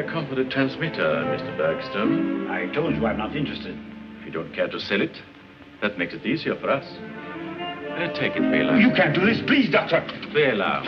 a comforter transmitter, Mr. Bergstrom. I told you I'm not interested. If you don't care to sell it, that makes it easier for us. Take it, Bela. You can't do this. Please, Doctor. Bela.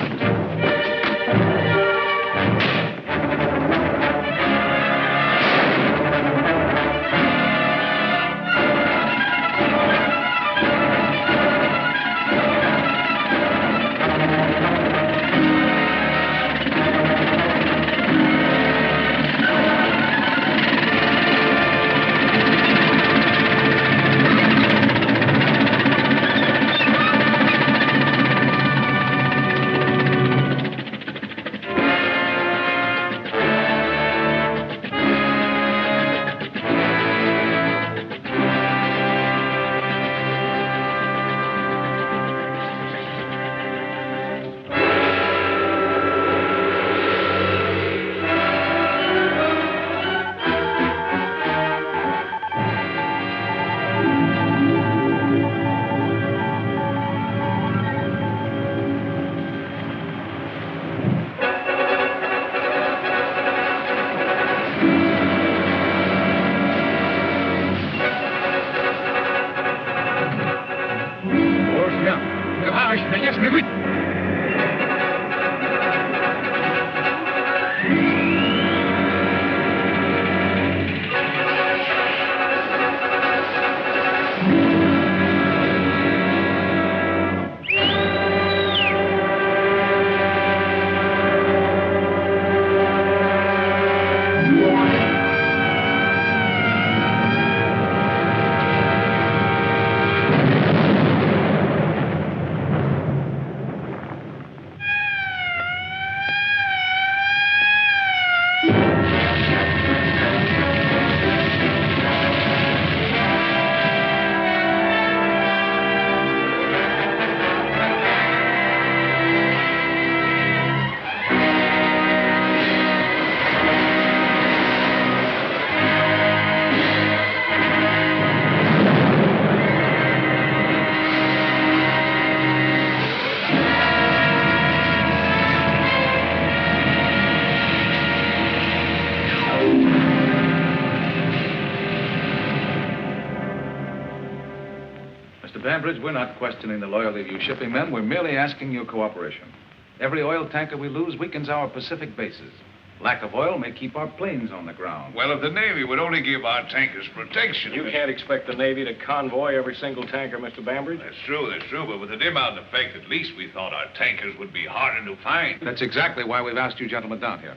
Bambridge, we're not questioning the loyalty of you shipping men. We're merely asking your cooperation. Every oil tanker we lose weakens our Pacific bases. Lack of oil may keep our planes on the ground. Well, if the Navy would only give our tankers protection... You can't expect the Navy to convoy every single tanker, Mr. Bambridge. That's true. But with the dim out effect, at least we thought our tankers would be harder to find. That's exactly why we've asked you gentlemen down here.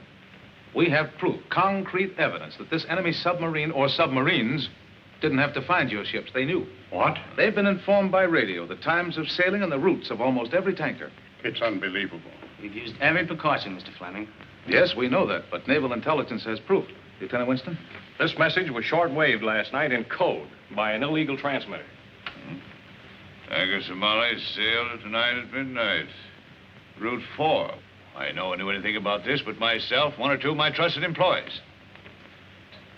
We have proof, concrete evidence, that this enemy submarine or submarines didn't have to find your ships. They knew. What? They've been informed by radio the times of sailing and the routes of almost every tanker. It's unbelievable. We've used every precaution, Mr. Fleming. Yes, we know that, but naval intelligence has proof. Lieutenant Winston? This message was short-waved last night in code by an illegal transmitter. Tanker Somali sailed tonight at midnight. Route 4. I know knew anything about this but myself, one or two of my trusted employees.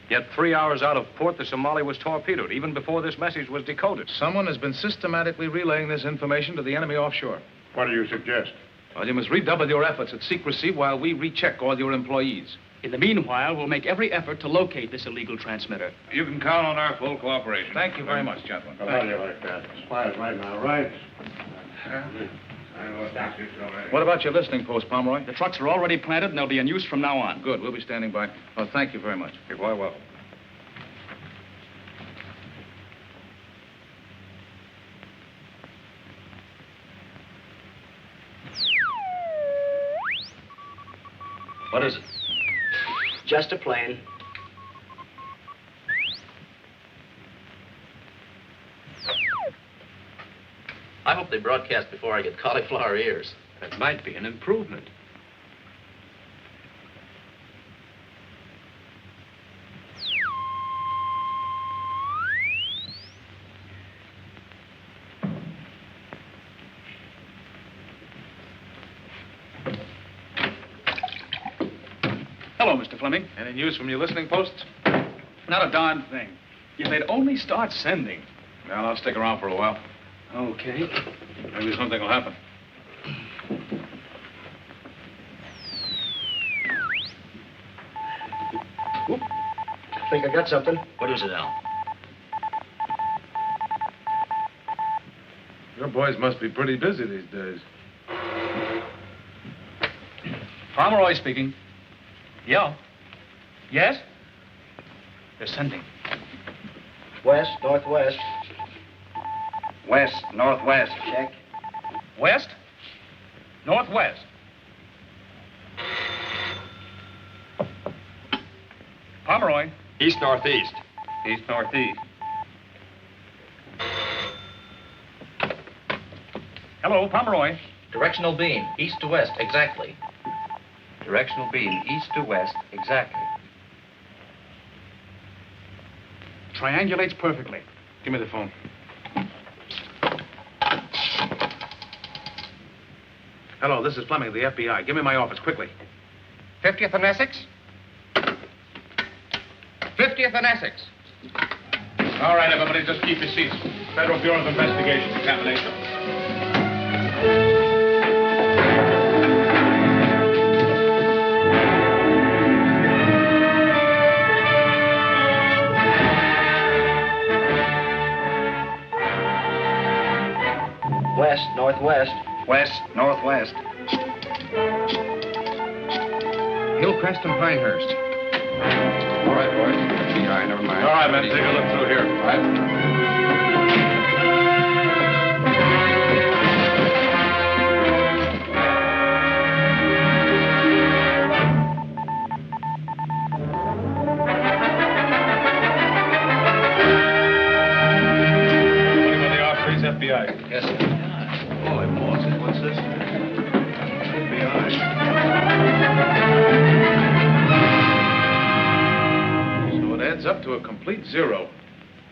Yet 3 hours out of port, the Somali was torpedoed, even before this message was decoded. Someone has been systematically relaying this information to the enemy offshore. What do you suggest? Well, you must redouble your efforts at secrecy while we recheck all your employees. In the meanwhile, we'll make every effort to locate this illegal transmitter. You can count on our full cooperation. Thank you very much, gentlemen. How do you like that? Spies right now, right? What about your listening post, Pomeroy? The trucks are already planted, and they'll be in use from now on. Good. We'll be standing by. Oh, thank you very much. You're quite welcome. What is it? Just a plane. I hope they broadcast before I get cauliflower ears. That might be an improvement. Hello, Mr. Fleming. Any news from your listening posts? Not a darn thing. If they'd only start sending. Well, I'll stick around for a while. Okay. Maybe something will happen. think I got something. What is it, Al? Your boys must be pretty busy these days. Pomeroy speaking. Yeah. Yes? They're sending. West, northwest. West, northwest. Check. West? Northwest. Pomeroy. East, northeast. East northeast. Hello, Pomeroy. Directional beam, east to west, exactly. Directional beam, east to west, exactly. Triangulates perfectly. Give me the phone. Hello, this is Fleming of the FBI. Give me my office, quickly. 50th and Essex? 50th and Essex. All right, everybody, just keep your seats. Federal Bureau of Investigation, examination. West, northwest. West, northwest. Hillcrest and Pinehurst. All right, boys. FBI, never mind. All right, man, take a look through here. All right. FBI. Yes, sir. Holy Moses, what's this? FBI. So it adds up to a complete zero.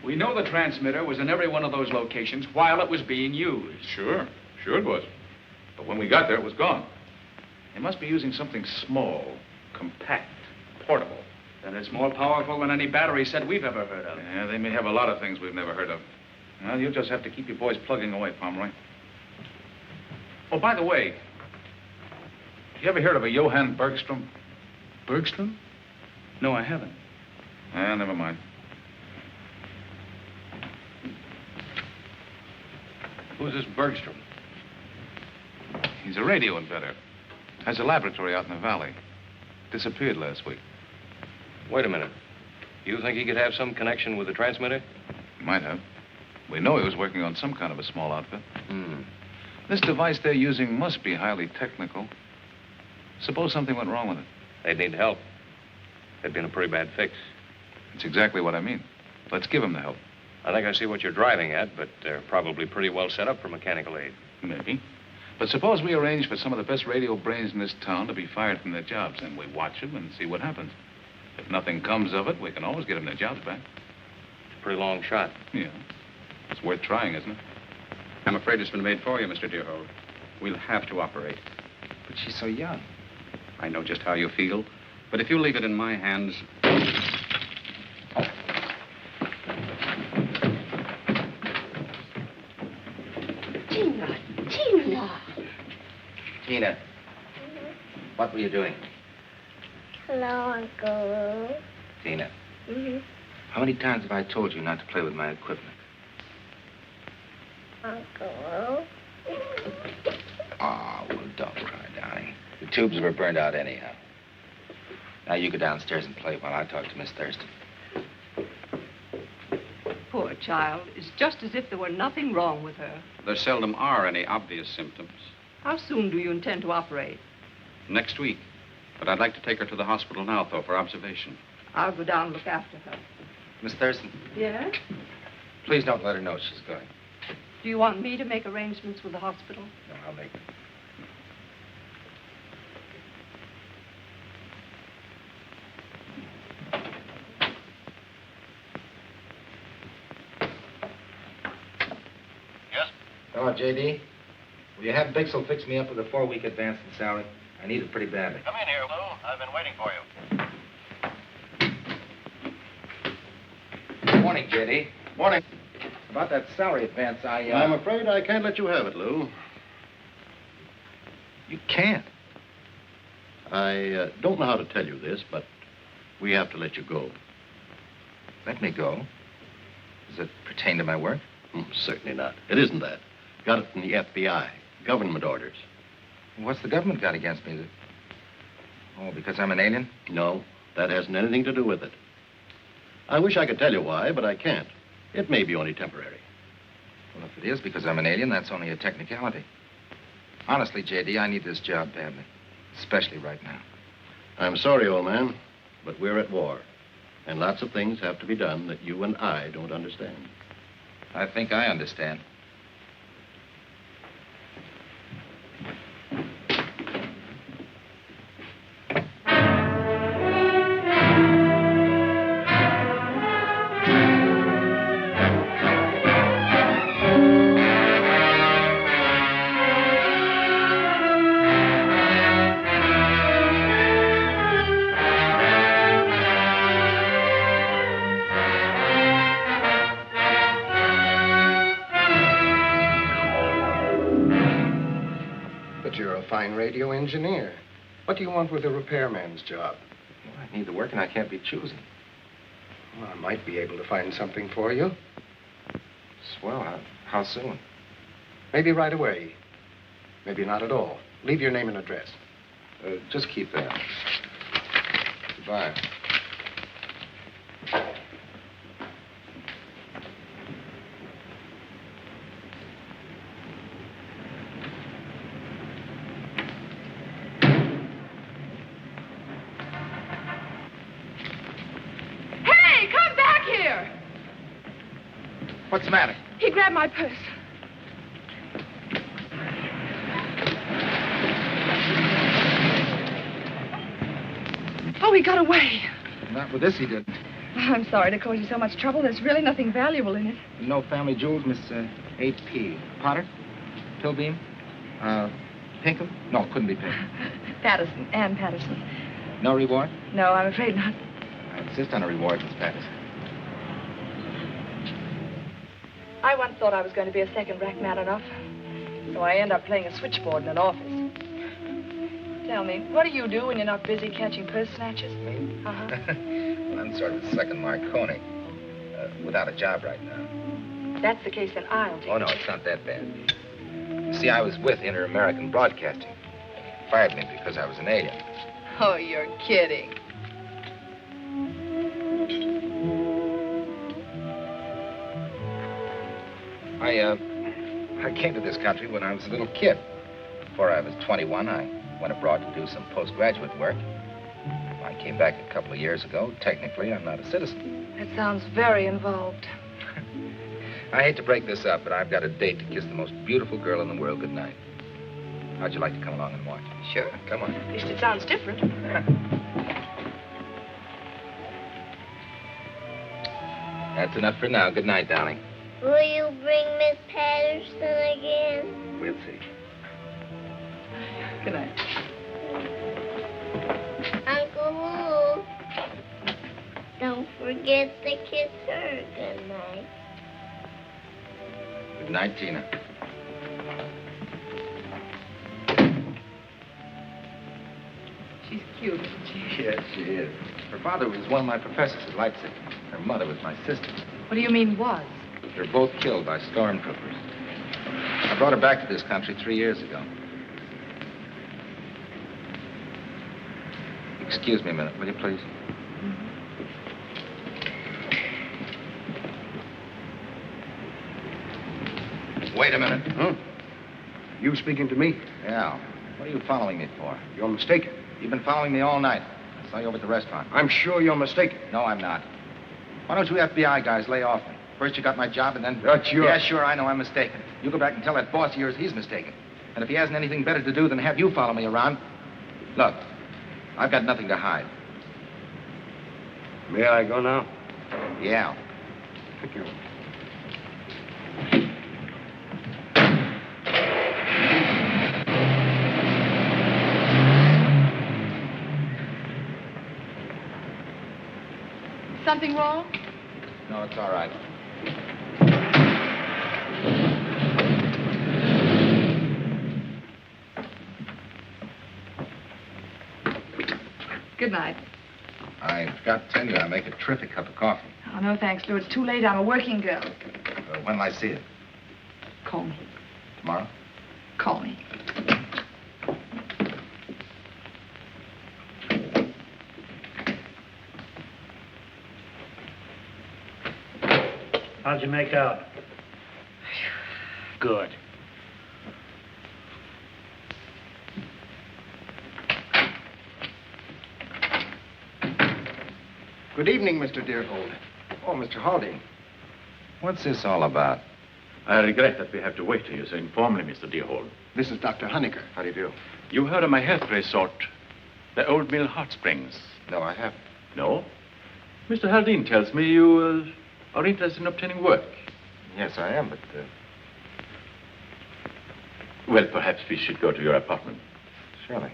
We know the transmitter was in every one of those locations while it was being used. Sure it was. But when we got there, it was gone. They must be using something small, compact, portable. Then it's more powerful than any battery set we've ever heard of. Yeah, they may have a lot of things we've never heard of. Well, you'll just have to keep your boys plugging away, Pomeroy. Oh, by the way, you ever heard of a Johann Bergstrom? Bergstrom? No, I haven't. Never mind. Who's this Bergstrom? He's a radio inventor. Has a laboratory out in the valley. Disappeared last week. Wait a minute. You think he could have some connection with the transmitter? He might have. We know he was working on some kind of a small outfit. Hmm. This device they're using must be highly technical. Suppose something went wrong with it. They'd need help. It'd been a pretty bad fix. That's exactly what I mean. Let's give him the help. I think I see what you're driving at, but they're probably pretty well set up for mechanical aid. Maybe. But suppose we arrange for some of the best radio brains in this town to be fired from their jobs, and we watch them and see what happens. If nothing comes of it, we can always get them their jobs back. It's a pretty long shot. Yeah. It's worth trying, isn't it? I'm afraid it's been made for you, Mr. Deerhold. We'll have to operate. But she's so young. I know just how you feel, but if you leave it in my hands... Tina, what were you doing? Hello, Uncle. Tina, Mm-hmm. how many times have I told you not to play with my equipment? Uncle. Oh, well, don't cry, darling. The tubes were burned out anyhow. Now you go downstairs and play while I talk to Miss Thurston. Poor child. It's just as if there were nothing wrong with her. There seldom are any obvious symptoms. How soon do you intend to operate? Next week. But I'd like to take her to the hospital now, though, for observation. I'll go down and look after her. Miss Thurston, Yes? please don't let her know she's going. Do you want me to make arrangements with the hospital? No, I'll make them. Yes? Hello, J.D. Will you have Bixel fix me up with a 4-week advance in salary? I need it pretty badly. Come in here, Lou. I've been waiting for you. Good morning, J.D. Morning. About that salary advance, I'm afraid I can't let you have it, Lou. You can't. I don't know how to tell you this, but we have to let you go. Let me go. Does it pertain to my work? Certainly not. It isn't that. Got it from the FBI. Government orders. What's the government got against me? Oh, because I'm an alien? No, that hasn't anything to do with it. I wish I could tell you why, but I can't. It may be only temporary. Well, if it is because I'm an alien, that's only a technicality. Honestly, J.D., I need this job badly. Especially right now. I'm sorry, old man, but we're at war. And lots of things have to be done that you and I don't understand. I think I understand. Radio engineer. What do you want with a repairman's job? Well, I need the work and I can't be choosy. Well, I might be able to find something for you. Swell. How soon? Maybe right away. Maybe not at all. Leave your name and address. Just keep that. Goodbye. What's the matter? He grabbed my purse. Oh, he got away. Not with this, he didn't. I'm sorry to cause you so much trouble. There's really nothing valuable in it. No family jewels, Miss A.P. Potter? Pilbeam? Pinkham? No, couldn't be Pinkham. Patterson, Ann Patterson. No reward? No, I'm afraid not. I insist on a reward, Miss Patterson. I once thought I was going to be a second-rank man enough. So I end up playing a switchboard in an office. Tell me, what do you do when you're not busy catching purse snatchers? Me? Uh-huh. Well, I'm sort of the second Marconi. Without a job right now. That's the case, then I'll take it. Oh, no, it's not that bad. You see, I was with Inter-American Broadcasting. They fired me because I was an alien. Oh, you're kidding. I came to this country when I was a little kid. Before I was 21, I went abroad to do some postgraduate work. I came back a couple of years ago. Technically, I'm not a citizen. That sounds very involved. I hate to break this up, but I've got a date to kiss the most beautiful girl in the world goodnight. How'd you like to come along and watch? Sure. Come on. At least it sounds different. That's enough for now. Good night, darling. Will you bring Miss Patterson again? We'll see. Good night. Uncle Lou, don't forget to kiss her good night. Good night, Tina. She's cute, isn't she? Yes, she is. Her father was one of my professors at Leipzig. Her mother was my sister. What do you mean, was? They were both killed by stormtroopers. I brought her back to this country 3 years ago. Excuse me a minute, will you, please? Wait a minute. Huh? You speaking to me? Yeah. What are you following me for? You're mistaken. You've been following me all night. I saw you over at the restaurant. I'm sure you're mistaken. No, I'm not. Why don't you FBI guys lay off me? First you got my job and then... That's your... Yeah, sure, I know I'm mistaken. You go back and tell that boss of yours he's mistaken. And if he hasn't anything better to do than have you follow me around... Look, I've got nothing to hide. May I go now? Yeah. Thank you. Something wrong? No, it's all right. Good night. I forgot to tell you, I make a terrific cup of coffee. Oh, no, thanks, Lou. It's too late. I'm a working girl. When'll I see it? Call me. Tomorrow? Call me. How'd you make out? Good. Good evening, Mr. Deerhold. Oh, Mr. Haldane. What's this all about? I regret that we have to wait here so informally, Mr. Deerhold. This is Dr. Honecker. How do you do? You heard of my health resort, the Old Mill Hot Springs? No, I haven't. No? Mr. Haldane tells me you are interested in obtaining work. Yes, I am, but... Well, perhaps we should go to your apartment. Surely.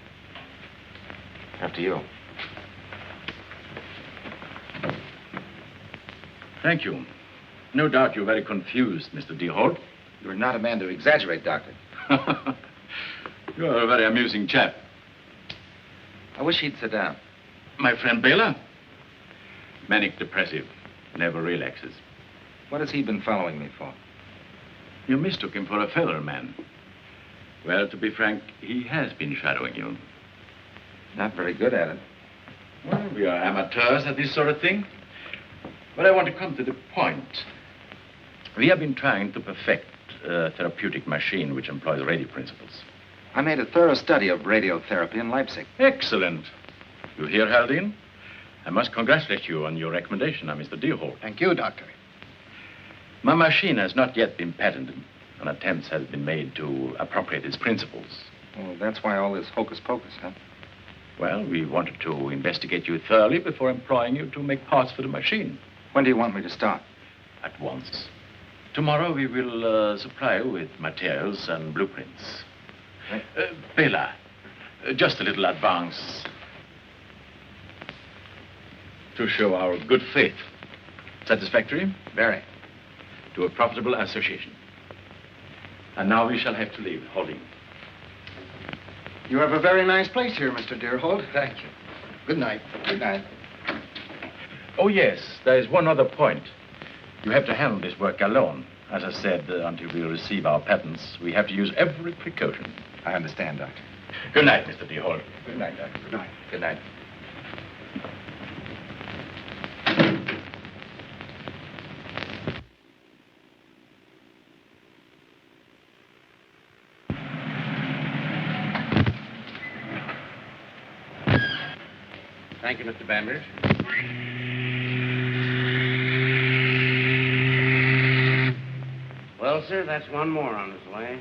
After you. Thank you. No doubt you're very confused, Mr. Deerhold. You're not a man to exaggerate, Doctor. You're a very amusing chap. I wish he'd sit down. My friend Baylor? Manic depressive. Never relaxes. What has he been following me for? You mistook him for a feller man. Well, to be frank, he has been shadowing you. Not very good at it. Well, we are amateurs at this sort of thing. But I want to come to the point. We have been trying to perfect a therapeutic machine which employs radio principles. I made a thorough study of radiotherapy in Leipzig. Excellent. You hear, Haldane? I must congratulate you on your recommendation, Mr. Deerhold. Thank you, Doctor. My machine has not yet been patented, and attempts have been made to appropriate its principles. Well, that's why all this hocus pocus, huh? Well, we wanted to investigate you thoroughly before employing you to make parts for the machine. When do you want me to start? At once. Tomorrow we will supply you with materials and blueprints. Bela, just a little advance to show our good faith. Satisfactory? Very. To a profitable association. And now we shall have to leave. Holding. You have a very nice place here, Mr. Deerhold. Thank you. Good night. Good night. Oh, yes, there is one other point. You have to handle this work alone. As I said, until we receive our patents, we have to use every precaution. I understand, Doctor. Good night, Mr. Deerhold. Good night, Doctor. Good night. Good night. Thank you, Mr. Bambridge. Well, sir, that's one more on his way.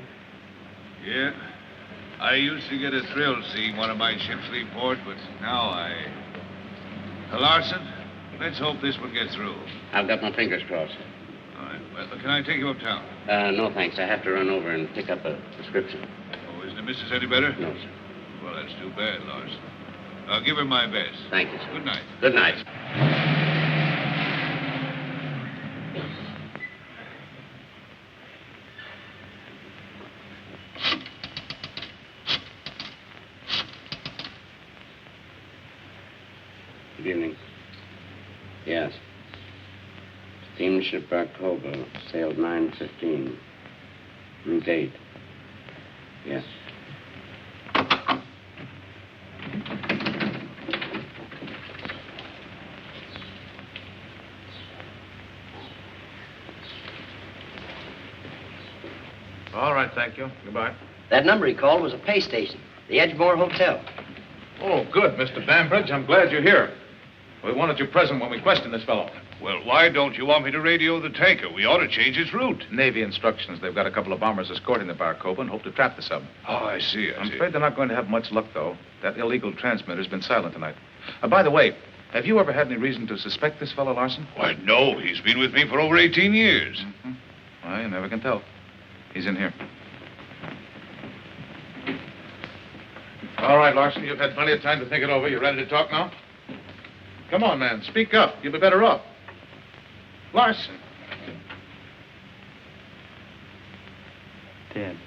Yeah. I used to get a thrill seeing one of my ships leave port, but now Larson, let's hope this one gets through. I've got my fingers crossed. All right. Well, can I take you uptown? No, thanks. I have to run over and pick up a prescription. Oh, isn't the missus any better? No, sir. Well, that's too bad, Larson. I'll give her my best. Thank you, sir. Good night. Good night. Good evening. Yes. Steamship Barcova, sailed 9:15. Route 8. Yes. All right, thank you. Goodbye. That number he called was a pay station, the Edgemore Hotel. Oh, good, Mr. Bambridge. I'm glad you're here. We wanted you present when we questioned this fellow. Well, why don't you want me to radio the tanker? We ought to change its route. Navy instructions. They've got a couple of bombers escorting the Barcova and hope to trap the sub. Oh, I see. I'm afraid they're not going to have much luck, though. That illegal transmitter's been silent tonight. By the way, have you ever had any reason to suspect this fellow, Larson? Why, no. He's been with me for over 18 years. Mm-hmm. Well, you never can tell. He's in here. All right, Larson, you've had plenty of time to think it over. You ready to talk now? Come on, man. Speak up. You'll be better off. Larson. Dead.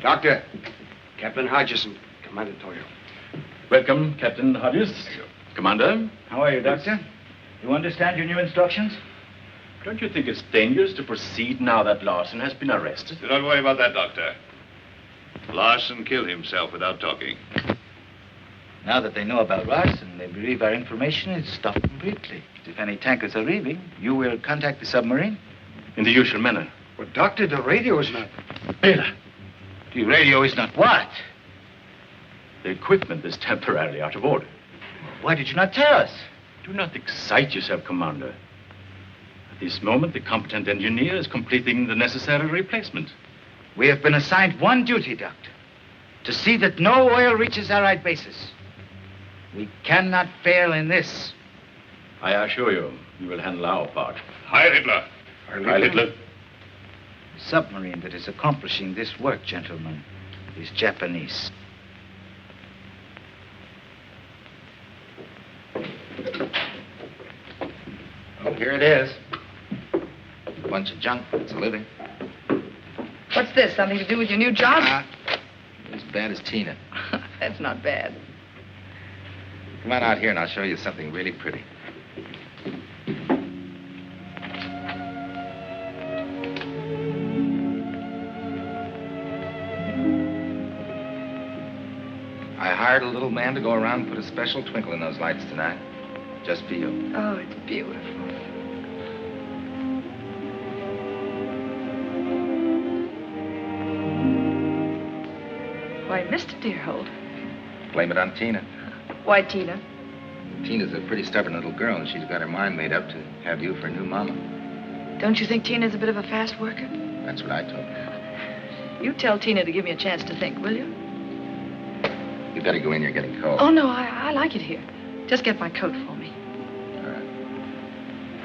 Doctor, Captain Hodgson, Commander Toyo. Welcome, Captain Hodges. Commander. How are you, Doctor? You understand your new instructions? Don't you think it's dangerous to proceed now that Larson has been arrested? Do not worry about that, Doctor. Larson killed himself without talking. Now that they know about Larson, they believe our information is stopped completely. If any tankers are leaving, you will contact the submarine? In the usual manner. But, Doctor, the radio is not... Bela, the radio is not what? The equipment is temporarily out of order. Why did you not tell us? Do not excite yourself, Commander. At this moment, the competent engineer is completing the necessary replacement. We have been assigned one duty, Doctor. To see that no oil reaches Allied bases. We cannot fail in this. I assure you, we will handle our part. Heil Hitler. Heil Hitler. The submarine that is accomplishing this work, gentlemen, is Japanese. Oh, here it is. A bunch of junk. It's a living. What's this? Something to do with your new job? As bad as Tina. That's not bad. Come on out here and I'll show you something really pretty. I hired a little man to go around and put a special twinkle in those lights tonight. Just for you. Oh, it's beautiful. Why, Mr. Deerhold. Blame it on Tina. Why, Tina? Tina's a pretty stubborn little girl, and she's got her mind made up to have you for a new mama. Don't you think Tina's a bit of a fast worker? That's what I told her. You tell Tina to give me a chance to think, will you? You better go in, you're getting cold. Oh, no, I like it here. Just get my coat for me. All right.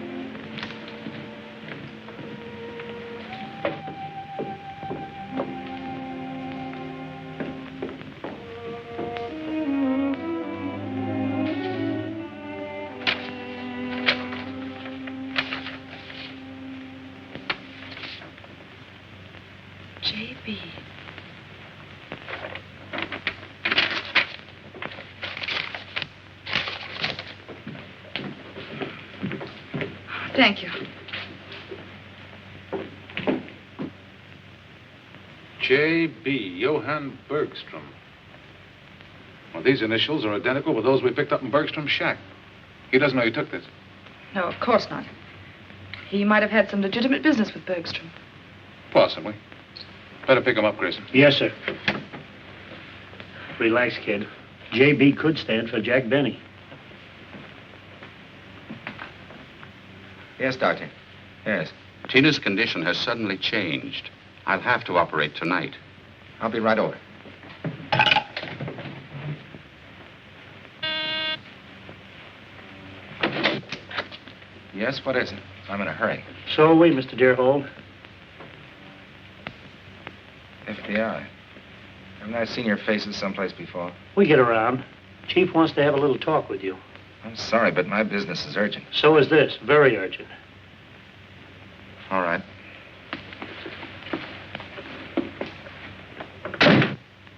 J.B. Thank you. J.B. Johann Bergstrom. Well, these initials are identical with those we picked up in Bergstrom's shack. He doesn't know you took this. No, of course not. He might have had some legitimate business with Bergstrom. Possibly. Better pick him up, Grayson. Yes, sir. Relax, kid. J.B. could stand for Jack Benny. Yes, Doctor. Yes. Tina's condition has suddenly changed. I'll have to operate tonight. I'll be right over. Yes, what is it? I'm in a hurry. So are we, Mr. Deerhold. FBI. Haven't I seen your faces someplace before? We get around. Chief wants to have a little talk with you. I'm sorry, but my business is urgent. So is this. Very urgent. All right.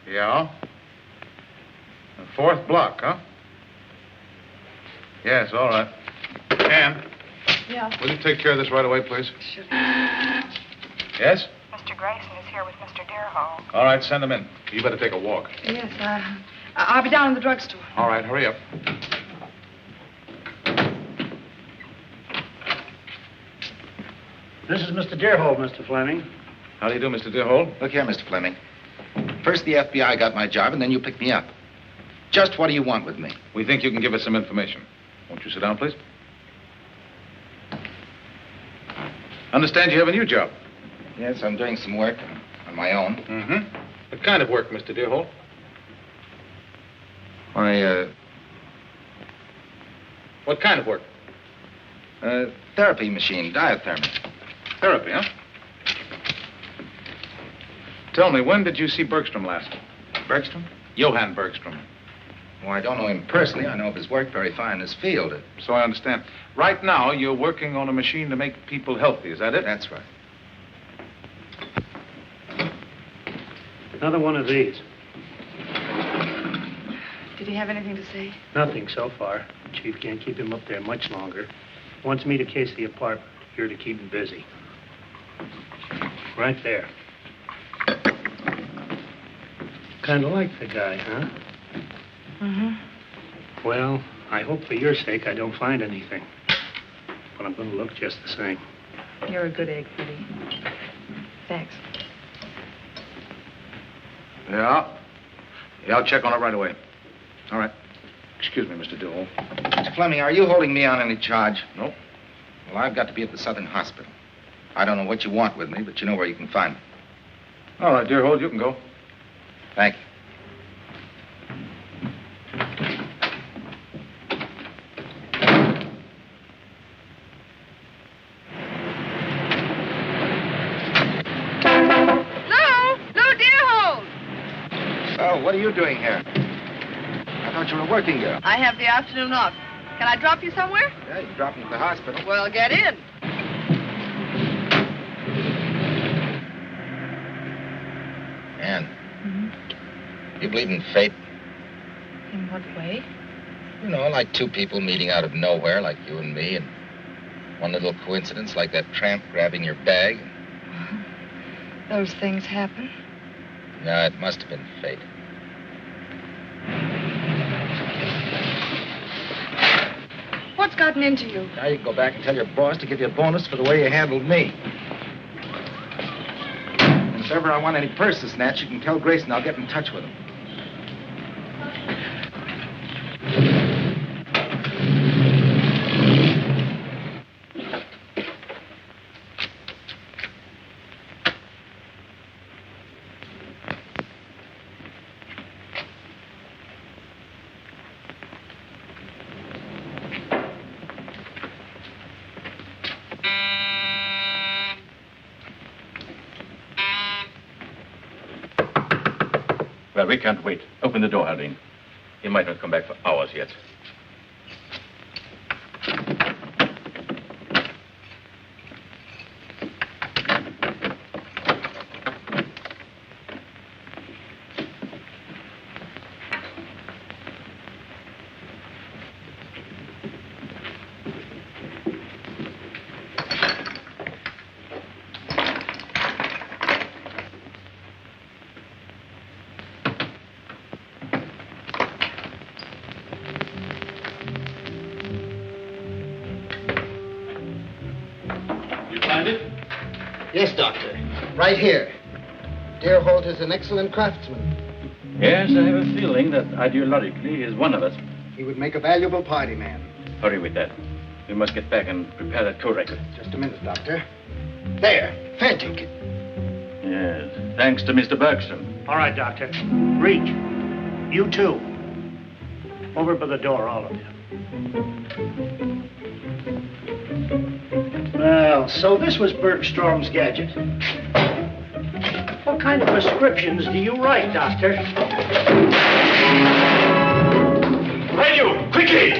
Yeah? The fourth block, huh? Yes, all right. Ann, Yeah. will you take care of this right away, please? Sure. Yes? Mr. Grayson is here with Mr. Deerhold. All right, send him in. You better take a walk. Yes, I'll be down in the drugstore. All right, hurry up. This is Mr. Deerhold, Mr. Fleming. How do you do, Mr. Deerhold? Look here, Mr. Fleming. First the FBI got my job, and then you picked me up. Just what do you want with me? We think you can give us some information. Won't you sit down, please? Understand you have a new job. Yes, I'm doing some work on my own. Mm-hmm. What kind of work, Mr. Deerhold? What kind of work? Therapy machine, diathermy. Therapy, huh? Tell me, when did you see Bergstrom last? Bergstrom? Johann Bergstrom. Well, I don't know him personally. I know of his work very fine in his field. So I understand. Right now, you're working on a machine to make people healthy. Is that it? That's right. Another one of these. Did he have anything to say? Nothing so far. Chief can't keep him up there much longer. Wants me to case the apartment. Here to keep him busy. Right there. Kind of like the guy, huh? Mm-hmm. Well, I hope for your sake I don't find anything. But I'm going to look just the same. You're a good egg, Freddie. Thanks. Yeah, I'll check on it right away. All right. Excuse me, Mr. Dewey. Mr. Fleming, are you holding me on any charge? Nope. Well, I've got to be at the Southern Hospital. I don't know what you want with me, but you know where you can find me. All right, dear Hold, you can go. Thank you. Lou Deerhold! So, what are you doing here? I thought you were working here. I have the afternoon off. Can I drop you somewhere? Yeah, you dropped me at the hospital. Well, get in. Ann, you believe in fate? In what way? You know, like two people meeting out of nowhere, like you and me, and one little coincidence, like that tramp grabbing your bag. Those things happen. No, it must have been fate. What's gotten into you? Now you can go back and tell your boss to give you a bonus for the way you handled me. And if ever I want any purses snatched, you can tell Grayson I'll get in touch with him. Well, we can't wait. Open the door, Haldane. He might not come back for hours yet. Yes, Doctor. Right here. Deerhold is an excellent craftsman. Yes, I have a feeling that ideologically he is one of us. He would make a valuable party man. Hurry with that. We must get back and prepare that code record. Just a minute, Doctor. There. Fare ticket. Yes. Thanks to Mr. Bergstrom. All right, Doctor. Reach. You too. Over by the door, all of you. Well, so this was Bergstrom's gadget. What kind of prescriptions do you write, Doctor? Radio, quickly!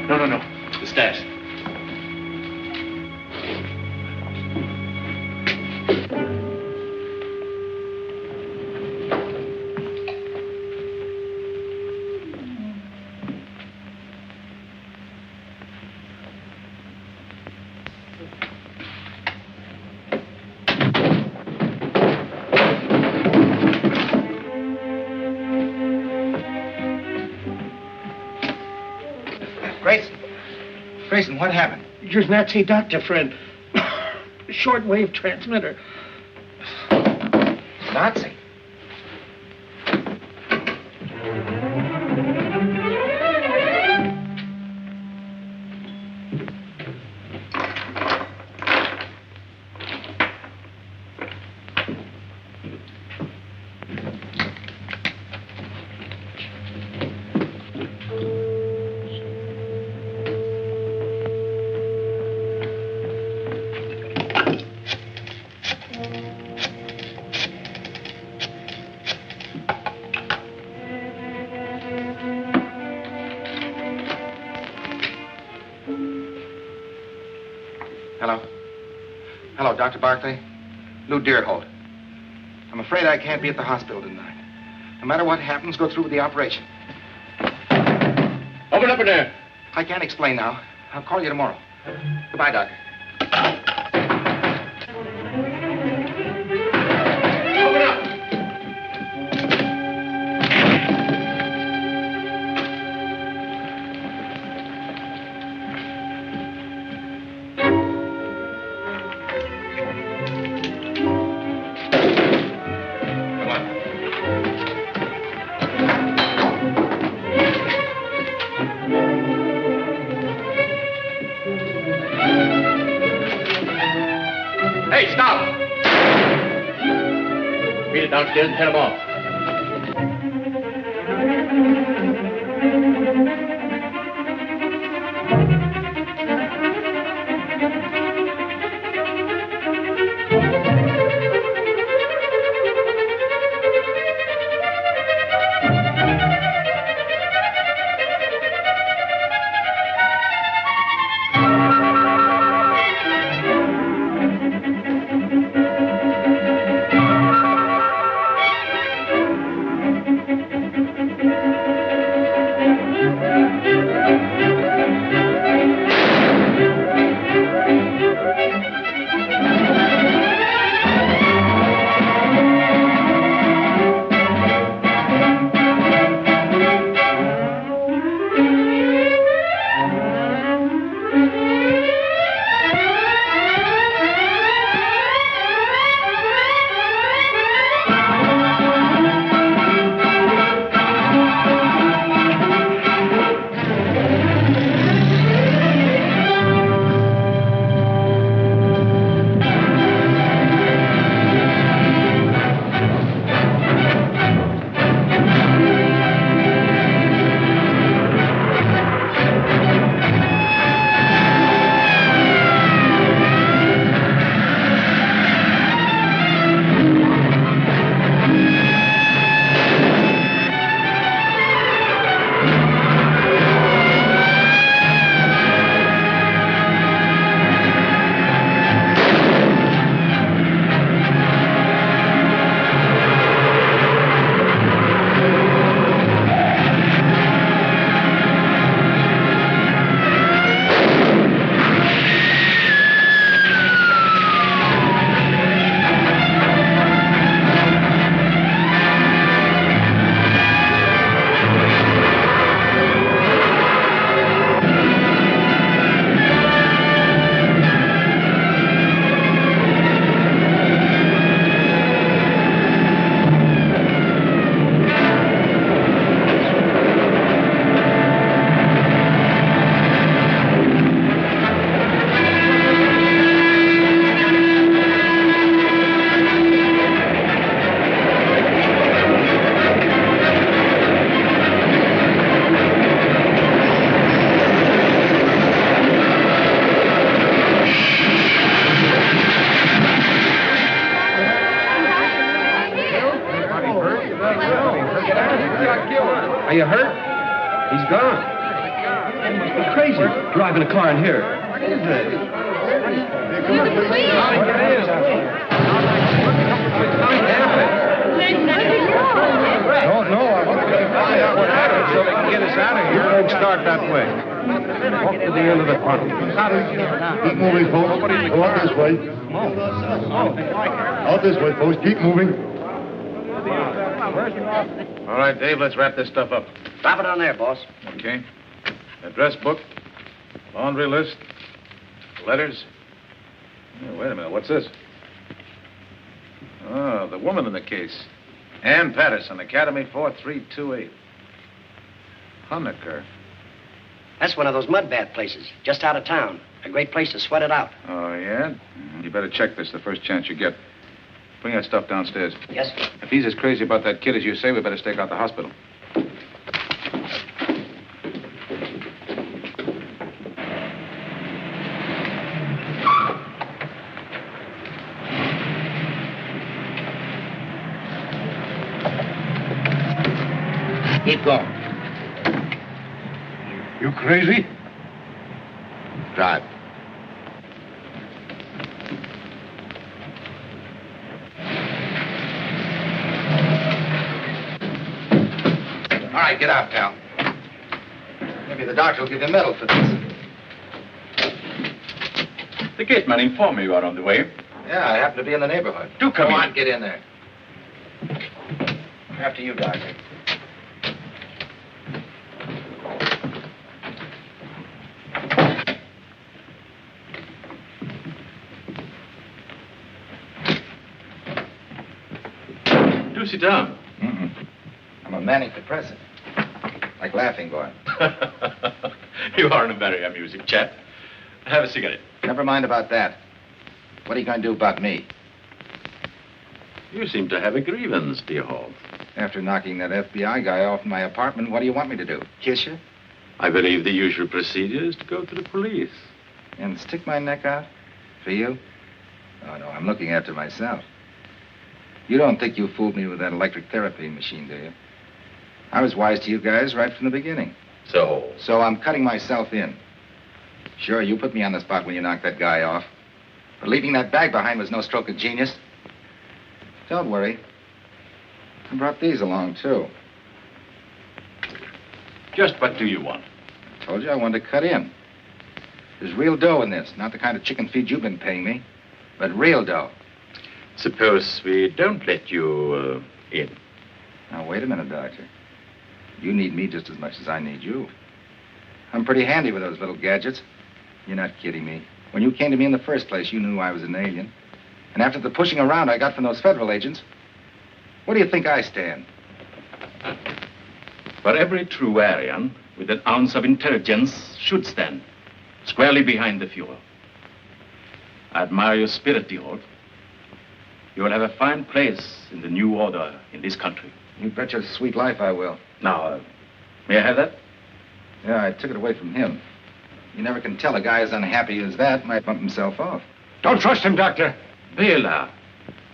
No. The stairs. Grayson, what happened? Your Nazi doctor friend. Shortwave transmitter. Nazi? Hello? Hello, Dr. Barclay? Lou Deerholt. I'm afraid I can't be at the hospital tonight. No matter what happens, go through with the operation. Open up in there. I can't explain now. I'll call you tomorrow. Goodbye, Doctor. Open up. Hey, stop! Beat it downstairs and head him off. Are you hurt? He's gone. You're crazy, driving a car in here. What is it? Don't know. I want to find out what happened so they can get us out of here. Don't start that way. Walk to the end of the tunnel. Keep moving, folks. Go out this way. Out this way, folks. Keep moving. All right, Dave, let's wrap this stuff up. Drop it on there, boss. Okay. Address book, laundry list, letters. Oh, wait a minute, what's this? Oh, the woman in the case. Ann Patterson, Academy 4328. Honecker. That's one of those mud bath places, just out of town. A great place to sweat it out. Oh, yeah? You better check this the first chance you get. Bring that stuff downstairs. Yes, sir. If he's as crazy about that kid as you say, we better stake out the hospital. Keep going. You crazy? Drive. right, get out, pal. Maybe the doctor will give you a medal for this. The gateman informed me you are on the way. Yeah, I happen to be in the neighborhood. Do come Go in. on, get in there. After you, doctor. Do sit down. I'm a manic depressive. Like Laughing Boy. You are a very amusing chap. Have a cigarette. Never mind about that. What are you going to do about me? You seem to have a grievance, dear Holt. After knocking that FBI guy off in my apartment, what do you want me to do? Kiss you? I believe the usual procedure is to go to the police. And stick my neck out? For you? Oh, no, I'm looking after myself. You don't think you fooled me with that electric therapy machine, do you? I was wise to you guys right from the beginning. So I'm cutting myself in. Sure, you put me on the spot when you knocked that guy off. But leaving that bag behind was no stroke of genius. Don't worry. I brought these along, too. Just what do you want? I told you I wanted to cut in. There's real dough in this. Not the kind of chicken feed you've been paying me, but real dough. Suppose we don't let you in. Now, wait a minute, Doctor. You need me just as much as I need you. I'm pretty handy with those little gadgets. You're not kidding me. When you came to me in the first place, you knew I was an alien. And after the pushing around I got from those federal agents, what do you think I stand? For every true Aryan with an ounce of intelligence should stand squarely behind the Fuhrer. I admire your spirit, dear Holt. You will have a fine place in the new order in this country. You bet your sweet life I will. Now, may I have that? Yeah, I took it away from him. You never can tell a guy as unhappy as that might bump himself off. Don't trust him, Doctor. Bela,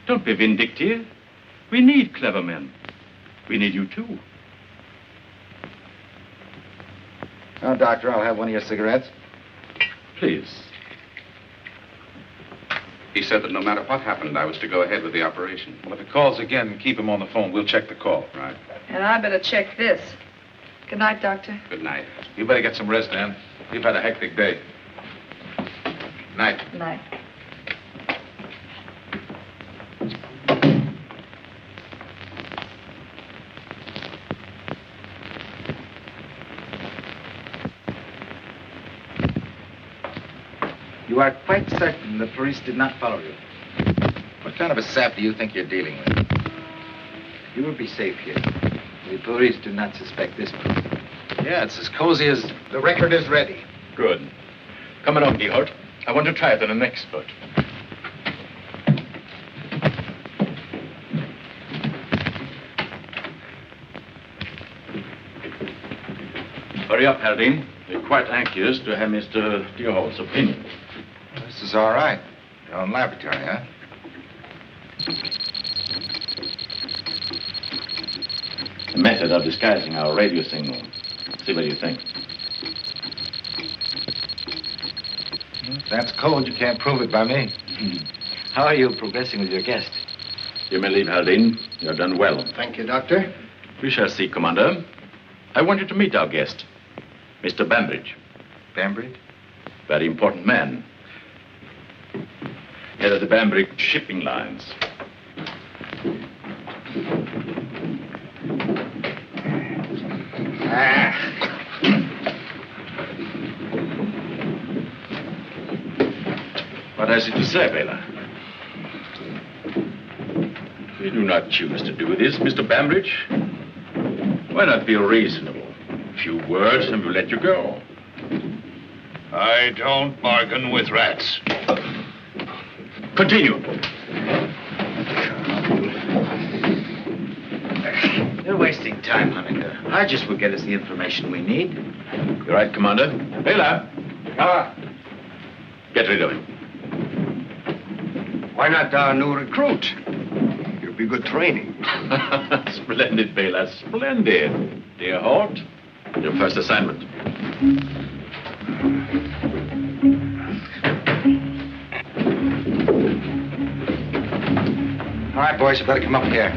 don't be vindictive. We need clever men. We need you, too. Now, Doctor, I'll have one of your cigarettes. Please. He said that no matter what happened, I was to go ahead with the operation. Well, if he calls again, keep him on the phone. We'll check the call. Right. And I better check this. Good night, Doctor. Good night. You better get some rest, Ann. You've had a hectic day. Night. Good night. You are quite certain the police did not follow you? What kind of a sap do you think you're dealing with? You will be safe here. The police do not suspect this proof. Yeah, it's as cozy as... The record is ready. Good. Come along, dear Holt. I want to try it on an expert. Hurry up, Haldane. We're quite anxious to have Mr. Deerholt's opinion. This is all right. Your own laboratory, huh? A method of disguising our radio signal. See what you think. If that's code, you can't prove it by me. How are you progressing with your guest? You may leave, Haldane. You have done well. Thank you, Doctor. We shall see, Commander. I want you to meet our guest, Mr. Bambridge. Bambridge? Very important man. Head of the Bambridge shipping lines. What has he to say, Bela? We do not choose to do this, Mr. Bambridge. Why not be reasonable? A few words and we'll let you go. I don't bargain with rats. Continue. You're wasting time, Honecker. Hodges will get us the information we need. You're right, Commander. Bela. Get rid of him. Why not our new recruit? It'll be good training. Splendid, Bela. Splendid. Dear Holt, your first assignment. All right, boys, you better come up here.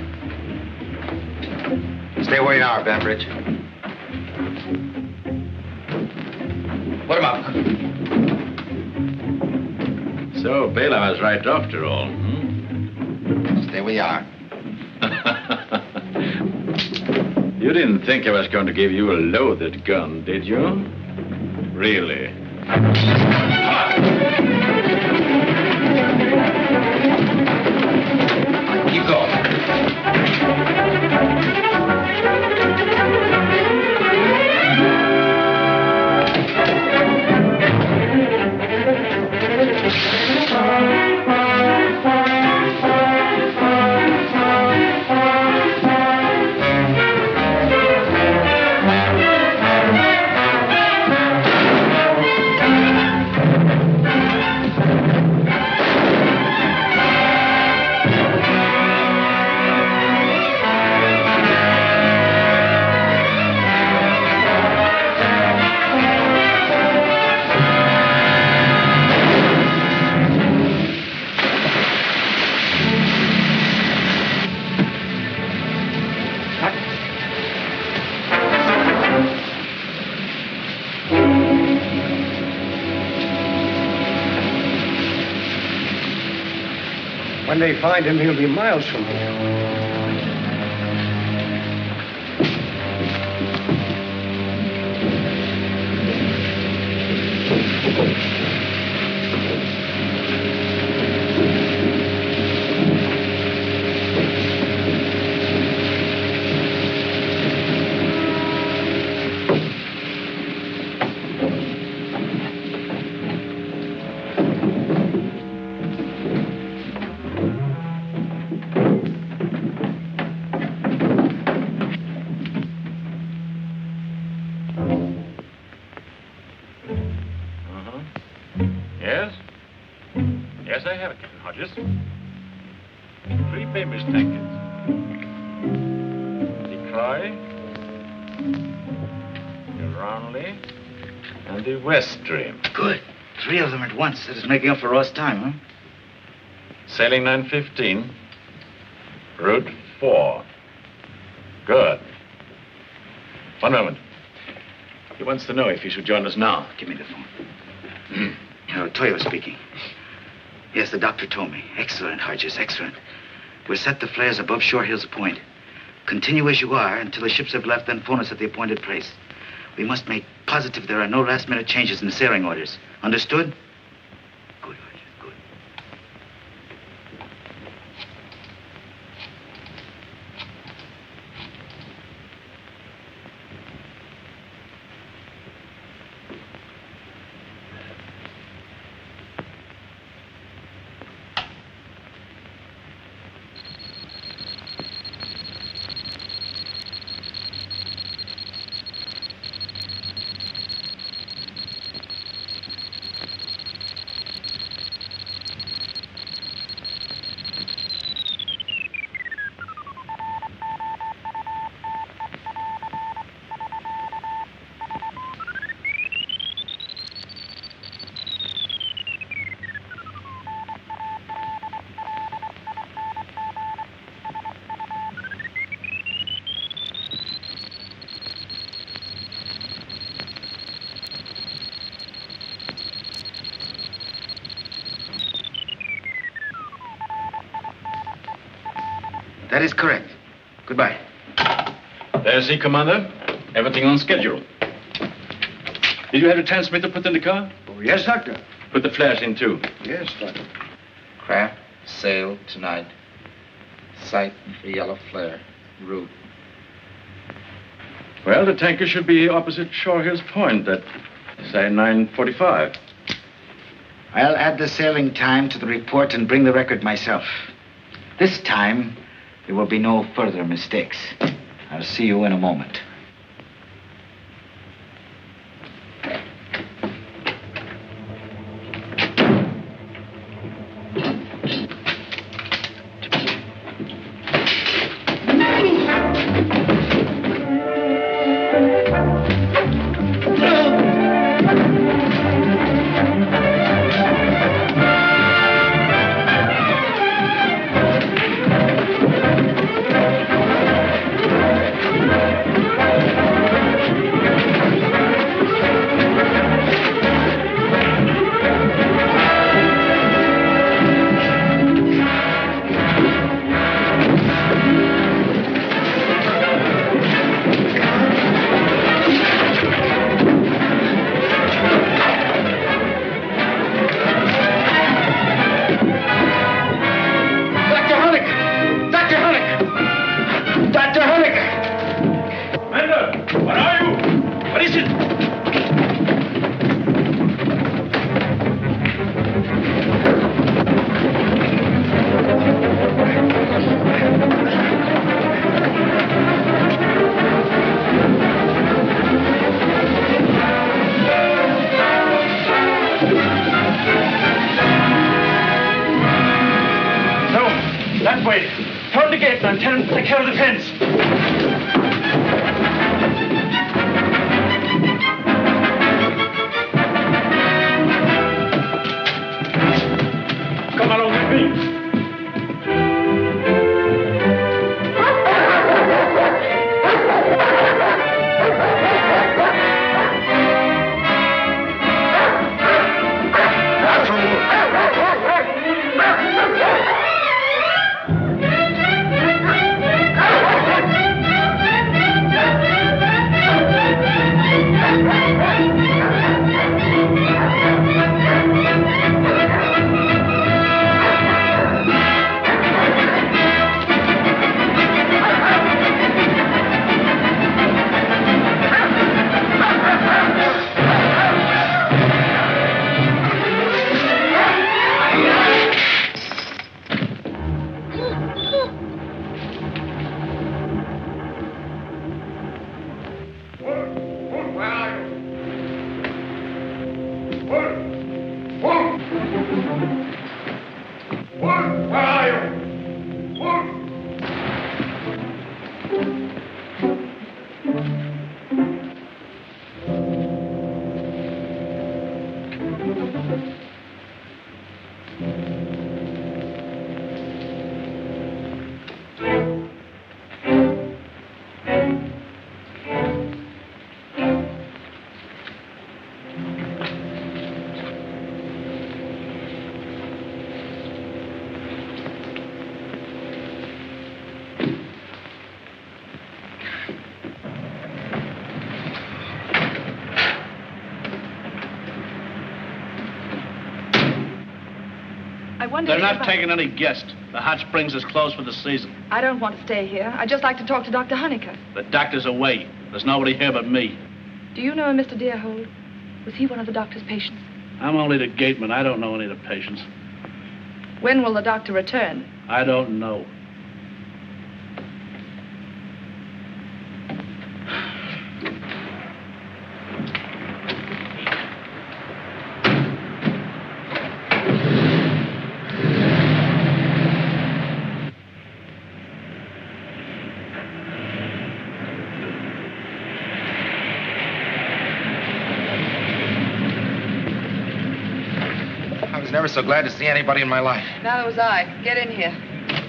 Stay where you are, Bambridge. Put him up. So, Bela was right after all, Stay where you are. You didn't think I was going to give you a loaded gun, did you? Really? Keep going. When they find him, he'll be miles from here. Yes? Yes, I have it, Captain Hodges. 3 famous tankers. The Croy, the Ronley, and the West Stream. Good. 3 of them at once. That is making up for lost time, huh? Sailing 9:15. Route 4. Good. One moment. He wants to know if he should join us now. Give me the phone. Toyo speaking. Yes, the doctor told me. Excellent, Hodges, excellent. We'll set the flares above Shore Hills Point. Continue as you are until the ships have left, then phone us at the appointed place. We must make positive there are no last-minute changes in the sailing orders. Understood? Good, Hodges, good. That is correct. Goodbye. There's he, Commander. Everything on schedule. Did you have the transmitter put in the car? Oh, yes, Doctor. Put the flash in, too. Yes, Doctor. Craft, sail tonight. Sight for yellow flare. Route. Well, the tanker should be opposite Shore Hills Point at, say, 9:45. I'll add the sailing time to the report and bring the record myself. This time, there will be no further mistakes. I'll see you in a moment. way. Tell him the gate, man. Tell him to take care of the fence. Come along with me. They're not taking any guests. The hot springs is closed for the season. I don't want to stay here. I'd just like to talk to Dr. Honeycutt. The doctor's away. There's nobody here but me. Do you know Mr. Deerhold? Was he one of the doctor's patients? I'm only the gateman. I don't know any of the patients. When will the doctor return? I don't know. Never so glad to see anybody in my life. Neither was I. Get in here.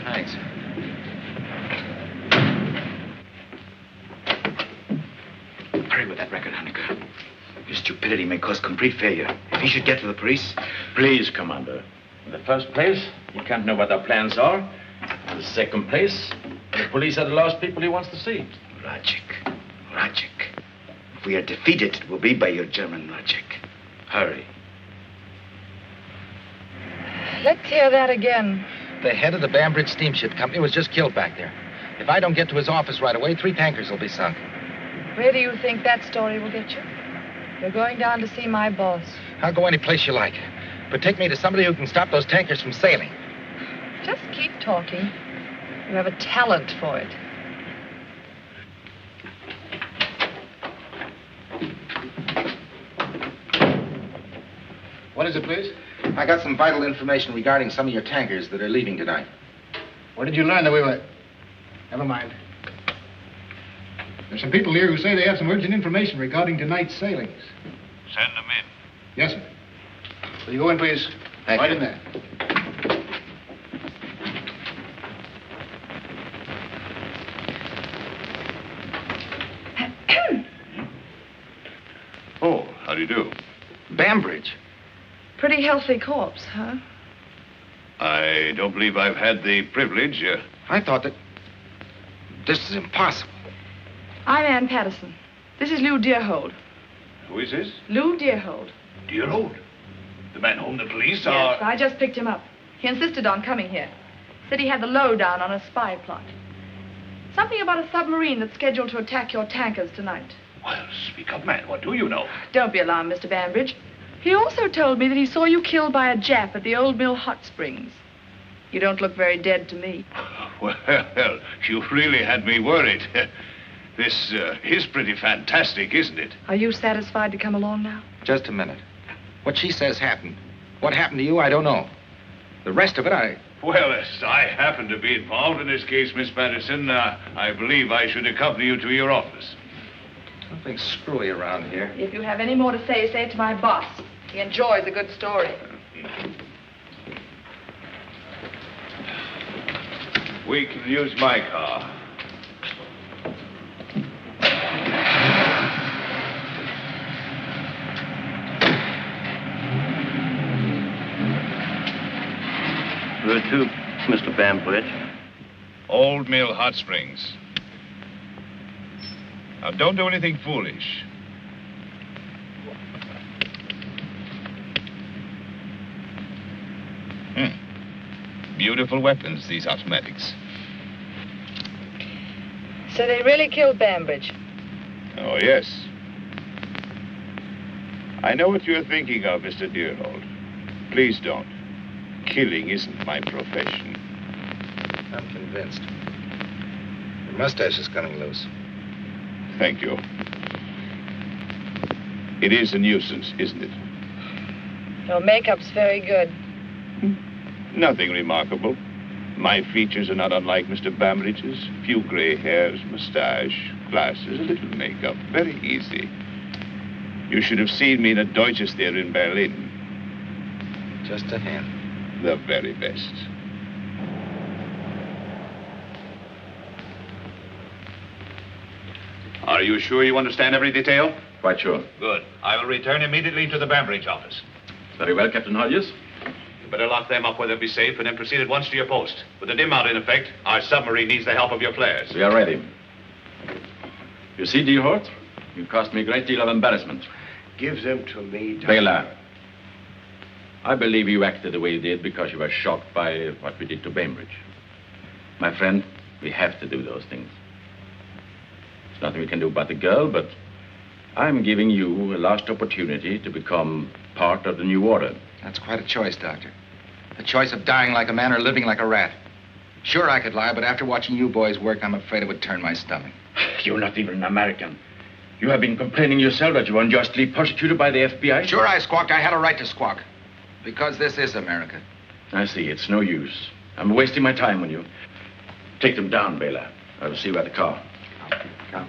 Thanks. Hurry with that record, Honecker. Your stupidity may cause complete failure. If he should get to the police... Please, Commander. In the first place, he can't know what our plans are. In the second place, the police are the last people he wants to see. Logic. Logic. If we are defeated, it will be by your German logic. Hurry. Let's hear that again. The head of the Bambridge Steamship Company was just killed back there. If I don't get to his office right away, 3 tankers will be sunk. Where do you think that story will get you? You're going down to see my boss. I'll go any place you like. But take me to somebody who can stop those tankers from sailing. Just keep talking. You have a talent for it. What is it, please? I got some vital information regarding some of your tankers that are leaving tonight. Where did you learn that we were... Never mind. There's some people here who say they have some urgent information regarding tonight's sailings. Send them in. Yes, sir. Will you go in, please? Thank right you. in there. Oh, how do you do? Bambridge. Pretty healthy corpse, huh? I don't believe I've had the privilege. I thought that... This is impossible. I'm Ann Patterson. This is Lou Deerhold. Who is this? Lou Deerhold. Deerhold? The man whom the police Yes, are... I just picked him up. He insisted on coming here. Said he had the lowdown on a spy plot. Something about a submarine that's scheduled to attack your tankers tonight. Well, speak up, man. What do you know? Don't be alarmed, Mr. Bambridge. He also told me that he saw you killed by a Jap at the Old Mill Hot Springs. You don't look very dead to me. Well, you really had me worried. This is pretty fantastic, isn't it? Are you satisfied to come along now? Just a minute. What she says happened. What happened to you, I don't know. The rest of it, Well, as I happen to be involved in this case, Miss Patterson, I believe I should accompany you to your office. Something screwy around here. If you have any more to say it to my boss. He enjoys a good story. We can use my car. Where to, Mr. Bambridge? Old Mill Hot Springs. Now, don't do anything foolish. Beautiful weapons, these automatics. So they really killed Bambridge? Oh, yes. I know what you're thinking of, Mr. Dearhold. Please don't. Killing isn't my profession. I'm convinced. Your mustache is coming loose. Thank you. It is a nuisance, isn't it? Your makeup's very good. Nothing remarkable. My features are not unlike Mr. Bambridge's. Few gray hairs, mustache, glasses, a little makeup. Very easy. You should have seen me in a Deutsches there in Berlin. Just a hint. The very best. Are you sure you understand every detail? Quite sure. Good. I will return immediately to the Bambridge office. Very well, Captain Hodges. You better lock them up where they'll be safe and then proceed at once to your post. With the dim out in effect, our submarine needs the help of your flares. We are ready. You see, Dearhort, you caused me a great deal of embarrassment. Give them to me, Doctor. Baylor, I believe you acted the way you did because you were shocked by what we did to Bainbridge. My friend, we have to do those things. There's nothing we can do about the girl, but I'm giving you a last opportunity to become part of the new order. That's quite a choice, Doctor. The choice of dying like a man or living like a rat. Sure, I could lie, but after watching you boys work, I'm afraid it would turn my stomach. You're not even an American. You have been complaining yourself that you were unjustly persecuted by the FBI. Sure, I squawked. I had a right to squawk. Because this is America. I see. It's no use. I'm wasting my time on you. Take them down, Baylor. I will see you at the car. Come.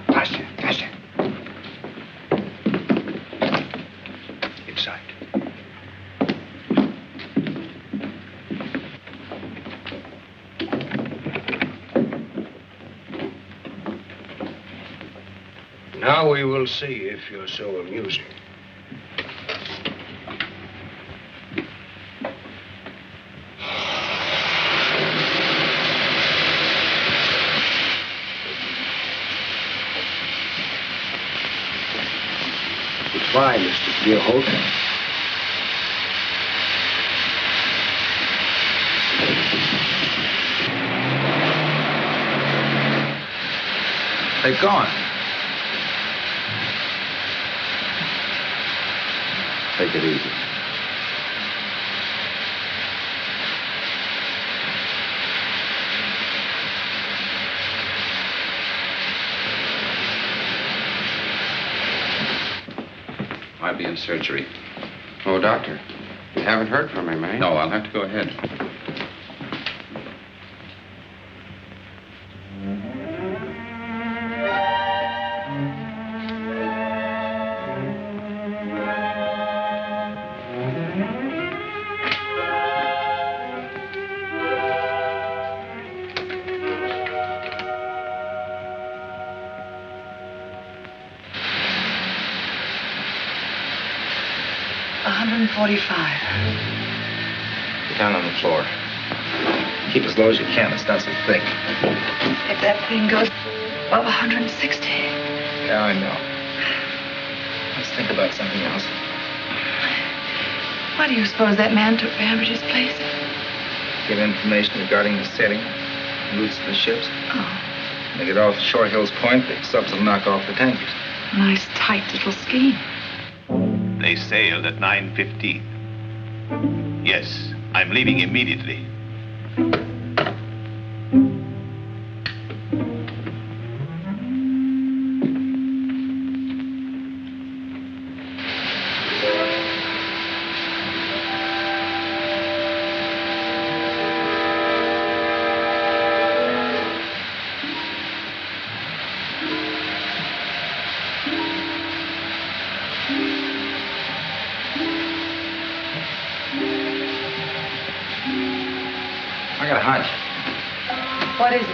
Faster. Inside. Now we will see if you're so amusing. Goodbye, Mr. Dearholt. They've gone. Take it easy. I'll be in surgery. Oh, doctor, you haven't heard from him, eh? No, I'll have to go ahead. Get down on the floor. Keep as low as you can. It's not so thick. If that thing goes above 160. Yeah, I know. Let's think about something else. Why do you suppose that man took Bambridge's place? Get information regarding the sailing routes of the ships. Oh, They get off Shore Hills Point, the subs will knock off the tankers. nice, tight little scheme. They sailed at 9:15. Yes, I'm leaving immediately. What is it?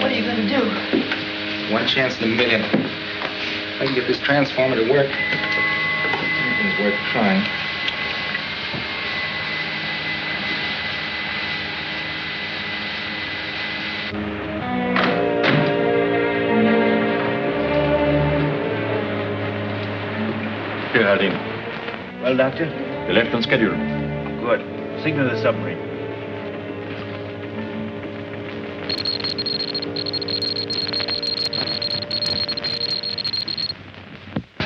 What are you going to do? One chance in a million. If I can get this transformer to work, anything's worth trying. Here, Hardin. Well, Doctor? You left on schedule. Good. Signal the submarine.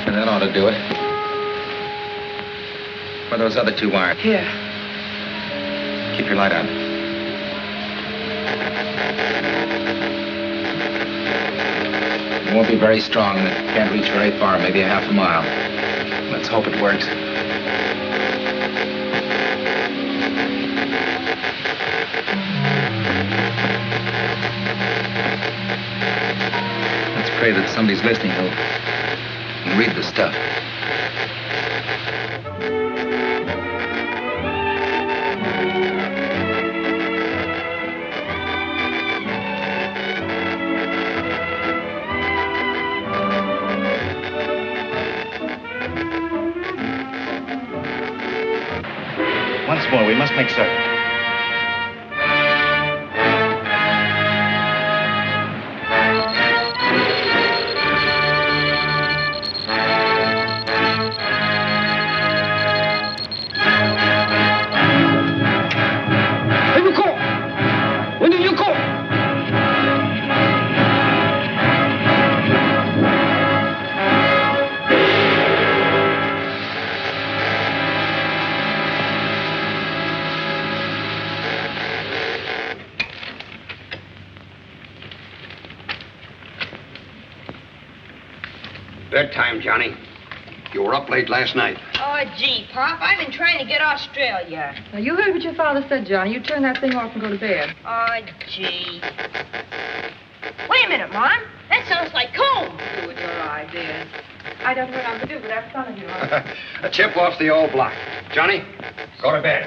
And that ought to do it. Where are those other two wires? Here. Keep your light on. It won't be very strong, and it can't reach very far, maybe a half a mile. Let's hope it works. Let's pray that somebody's listening who'll read the stuff. Once more, we must make certain. When you call? When do you call? Bedtime, Johnny. You were up late last night. Oh, gee, Pop, I've been trying to get Australia. Now, you heard what your father said, Johnny. You turn that thing off and go to bed. Oh, gee. Wait a minute, Mom. That sounds like comb. Do with your ideas. I don't know what I'm to do with that son of yours. A chip off the old block. Johnny, go to bed.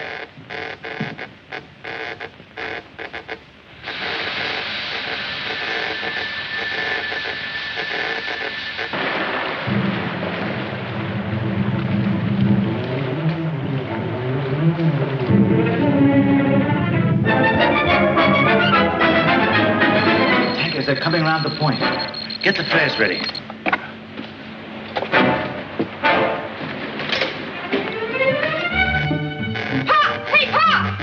Tankers, they're coming around the point. Get the flares ready. Pop! Hey, Pop!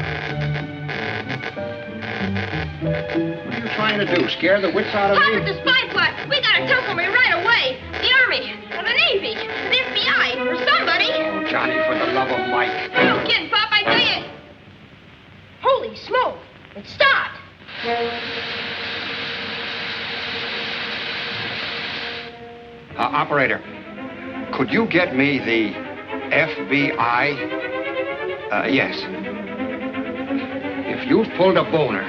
What are you trying to do? Scare the wits out of Pop, me? it's a spy plot. We gotta tell somebody right away. The Army, or the Navy, the FBI, or somebody. Oh, Johnny, for the love of Mike. No kidding, Pop, I tell you. Holy smoke! It stopped. Operator, could you get me the FBI? Yes. If you've pulled a boner.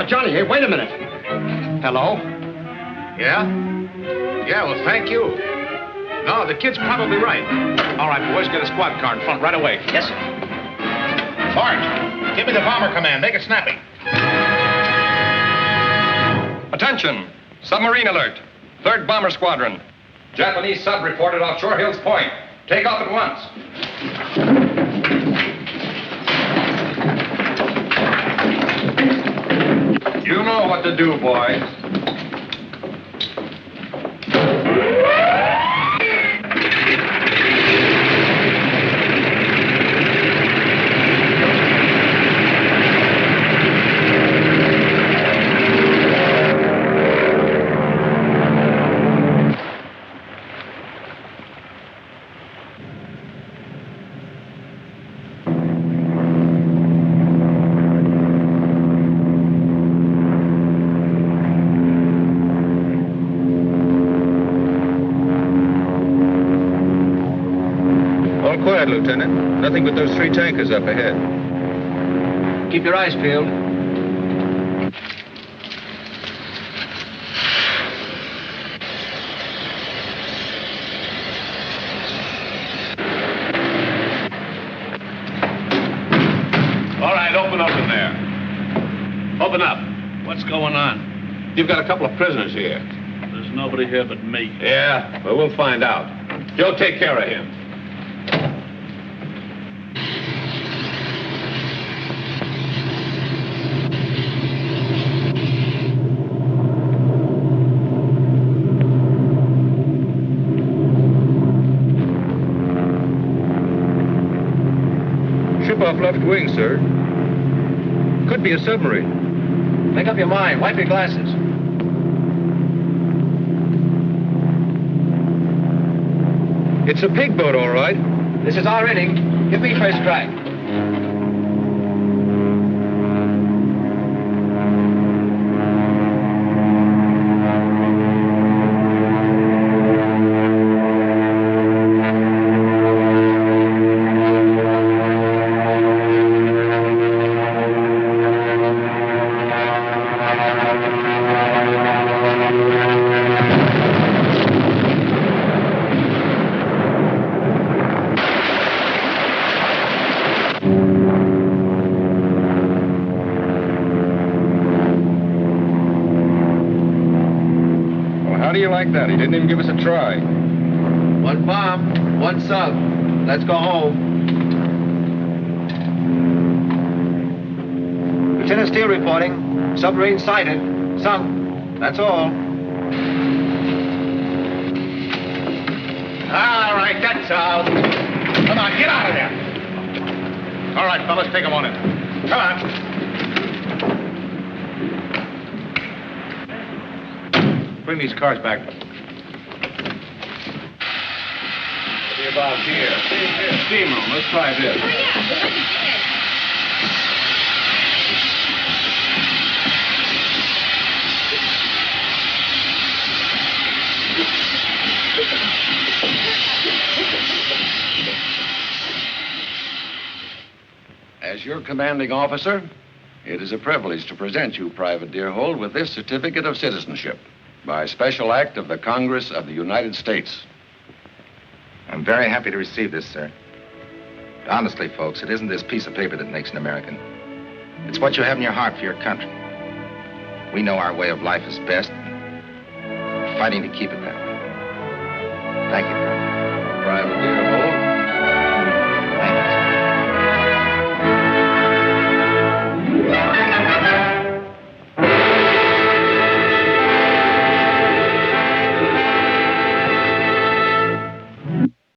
Johnny, hey, wait a minute. Hello? Yeah? Yeah, well, thank you. No, the kid's probably right. All right, boys, get a squad car in front right away. Yes, sir. Sarge, give me the bomber command. Make it snappy. Attention! Submarine Alert. 3rd Bomber Squadron. Japanese sub reported off Shore Hills Point. Take off at once. You know what to do, boys. All quiet, Lieutenant. Nothing but those 3 tankers up ahead. Keep your eyes peeled. All right, open up in there. Open up. What's going on? You've got a couple of prisoners here. There's nobody here but me. Yeah? Well, we'll find out. You'll take care of him. Ship off left wing, sir. Could be a submarine. Make up your mind. Wipe your glasses. It's a pig boat, all right. This is our inning. Give me first crack. How do you like that? He didn't even give us a try. One bomb, one sub. Let's go home. Lieutenant Steele reporting. Submarine sighted. Sunk. That's all. All right, that's out. Come on, get out of there. All right, fellas, take them on in. Come on. Bring these cars back. Be about here. Steam room. Let's try this. As your commanding officer, it is a privilege to present you, Private Deerhold, with this certificate of citizenship by special act of the Congress of the United States. I'm very happy to receive this, sir. Honestly, folks, it isn't this piece of paper that makes an American. It's what you have in your heart for your country. We know our way of life is best. We're fighting to keep it that way. Thank you, Private. Private Deerhold.